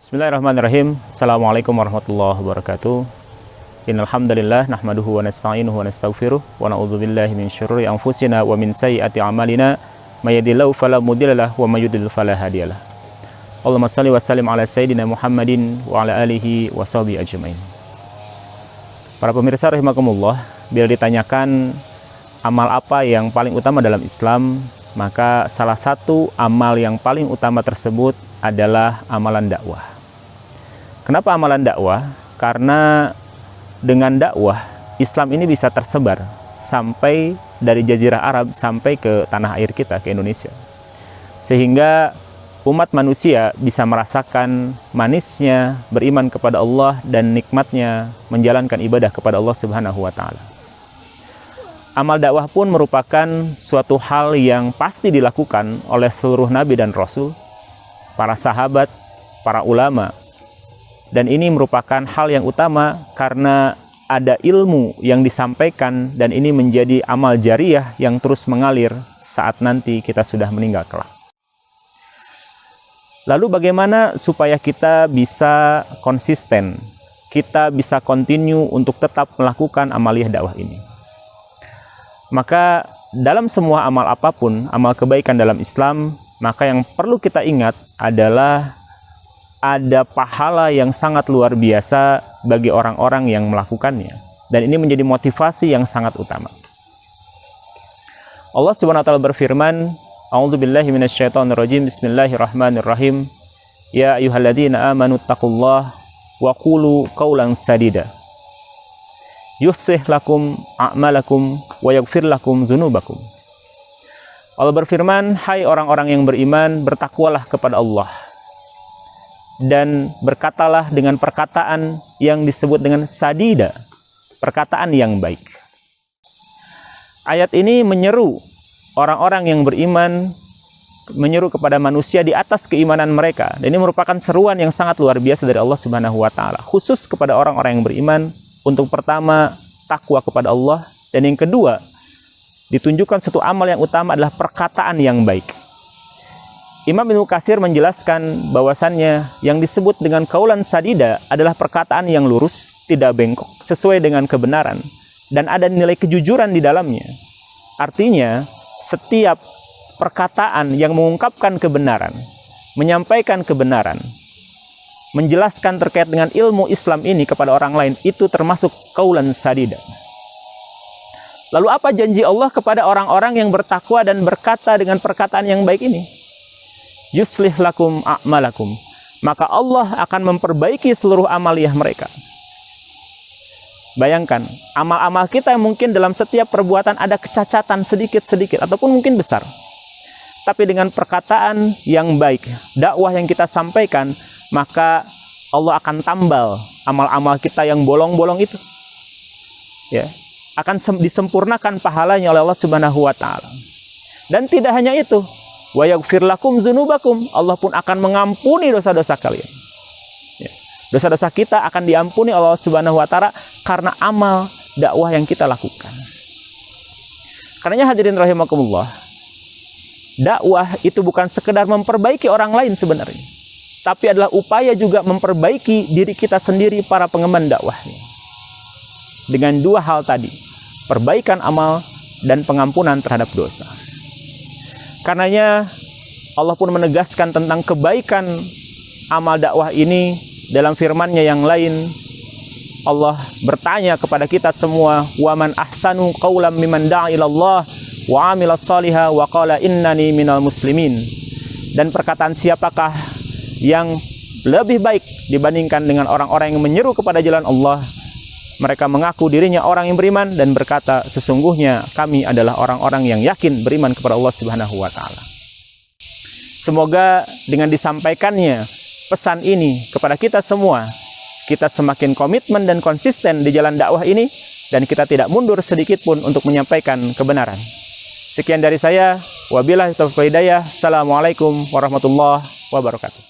Bismillahirrahmanirrahim. Assalamualaikum warahmatullahi wabarakatuh. Innal hamdalillah nahmaduhu wa nasta'inuhu wa nastaghfiruh wa na'udzubillahi min syururi anfusina wa min sayyiati a'malina may yahdihillahu fala mudhillalah wa may yudhlil fala hadiyalah. Allahumma shalli wa sallim ala sayyidina Muhammadin wa ala alihi wa sahbihi ajmain. Para pemirsa rahimakumullah, bila ditanyakan amal apa yang paling utama dalam Islam, maka salah satu amal yang paling utama tersebut adalah amalan dakwah. Kenapa amalan dakwah? Karena dengan dakwah Islam ini bisa tersebar sampai dari Jazirah Arab sampai ke tanah air kita, ke Indonesia, sehingga umat manusia bisa merasakan manisnya beriman kepada Allah dan nikmatnya menjalankan ibadah kepada Allah Subhanahu wa Ta'ala. Amal dakwah pun merupakan suatu hal yang pasti dilakukan oleh seluruh nabi dan rasul, para sahabat, para ulama. Dan ini merupakan hal yang utama karena ada ilmu yang disampaikan dan ini menjadi amal jariyah yang terus mengalir saat nanti kita sudah meninggal kelak. Lalu bagaimana supaya kita bisa konsisten, kita bisa continue untuk tetap melakukan amaliyah dakwah ini? Maka dalam semua amal apapun, amal kebaikan dalam Islam, maka yang perlu kita ingat adalah ada pahala yang sangat luar biasa bagi orang-orang yang melakukannya. Dan ini menjadi motivasi yang sangat utama. Allah Subhanahu wa Ta'ala berfirman, A'udzubillahi minasyaitonirrajim, Bismillahirrahmanirrahim. Ya ayyuhalladzina amanu taqullaha wa qulu qawlan sadida. Yuslih lakum a'malakum wa yaghfir lakum dzunubakum. Allah berfirman, hai orang-orang yang beriman, bertakwalah kepada Allah dan berkatalah dengan perkataan yang disebut dengan sadida, perkataan yang baik. Ayat ini menyeru orang-orang yang beriman, menyeru kepada manusia di atas keimanan mereka. Dan ini merupakan seruan yang sangat luar biasa dari Allah Subhanahu wa Ta'ala, khusus kepada orang-orang yang beriman. Untuk pertama, takwa kepada Allah, dan yang kedua, ditunjukkan satu amal yang utama adalah perkataan yang baik. Imam Ibnu Katsir menjelaskan bahwasannya yang disebut dengan qaulan sadida adalah perkataan yang lurus, tidak bengkok, sesuai dengan kebenaran, dan ada nilai kejujuran di dalamnya. Artinya, setiap perkataan yang mengungkapkan kebenaran, menyampaikan kebenaran, menjelaskan terkait dengan ilmu Islam ini kepada orang lain, itu termasuk qaulan sadida. Lalu apa janji Allah kepada orang-orang yang bertakwa dan berkata dengan perkataan yang baik ini? Yuslih lakum a'malakum. Maka Allah akan memperbaiki seluruh amaliyah mereka. Bayangkan, amal-amal kita yang mungkin dalam setiap perbuatan ada kecacatan sedikit-sedikit ataupun mungkin besar. Tapi dengan perkataan yang baik, dakwah yang kita sampaikan, maka Allah akan tambal amal-amal kita yang bolong-bolong itu. Ya, akan disempurnakan pahalanya oleh Allah Subhanahu wa Ta'ala. Dan tidak hanya itu, wa yaghfir lakum dzunubakum, Allah pun akan mengampuni dosa-dosa kalian. Ya, dosa-dosa kita akan diampuni oleh Allah Subhanahu wa Ta'ala karena amal dakwah yang kita lakukan. Karenanya hadirin rahimakumullah, dakwah itu bukan sekedar memperbaiki orang lain sebenarnya, tapi adalah upaya juga memperbaiki diri kita sendiri, para pengemban dakwahnya. Dengan dua hal tadi, perbaikan amal dan pengampunan terhadap dosa. Karenanya Allah pun menegaskan tentang kebaikan amal dakwah ini dalam firman-Nya yang lain. Allah bertanya kepada kita semua, wa man ahsanu qawlan mimman da'a ila Allah wa 'amila shalihan wa qala innani minal muslimin. Dan perkataan siapakah yang lebih baik dibandingkan dengan orang-orang yang menyeru kepada jalan Allah? Mereka mengaku dirinya orang yang beriman dan berkata, sesungguhnya kami adalah orang-orang yang yakin beriman kepada Allah Subhanahu wa Ta'ala. Semoga dengan disampaikannya pesan ini kepada kita semua, kita semakin komitmen dan konsisten di jalan dakwah ini, dan kita tidak mundur sedikit pun untuk menyampaikan kebenaran. Sekian dari saya, wabillahi taufiq wal hidayah. Assalamualaikum warahmatullahi wabarakatuh.